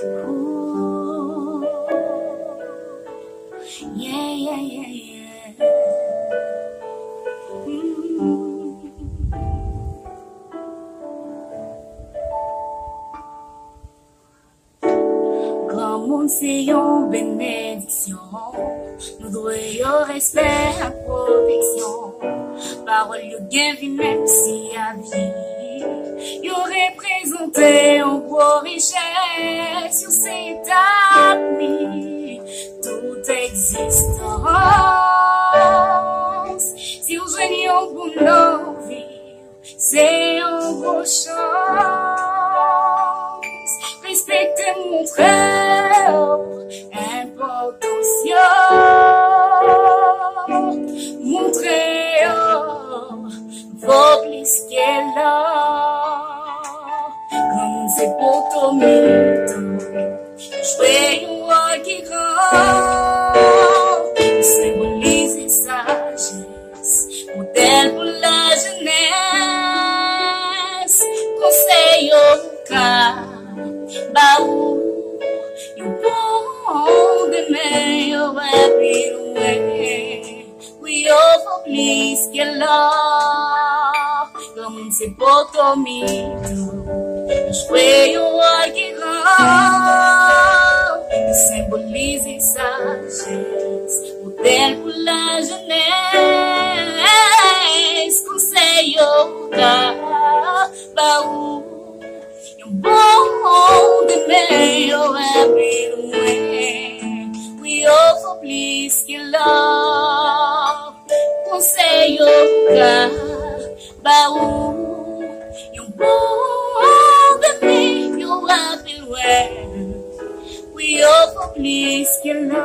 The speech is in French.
Ooh. Yeah, yeah, yeah, yeah. Granmoun c'est une bénédiction. Nous devons respect et protection. Parole yo gen même si à vie. Yo représenté en gros richesse sur cette amis. Toute existence. Si vous joignez pour nos vies, c'est un gros chance. Respectez mon frère, importance. Montrez vos plis qu'elle a. Comme c'est pour ton mythe, jouer un rôle qui grand, symboliser sagesse, modèle pour la jeunesse, conseil au cas, baou, you bon de meilleur rapide, we offer please qu'elle a. Comme c'est pour ton mythe, jouer un rôle qui grand, symboliser sagesse, modèle pour la jeunesse, conseil au cas, baou, un bon de meilleur rapide, we offer please qu'il a, conseil au cas, baou, un bon de meilleur rapide, we offer please qu'il a.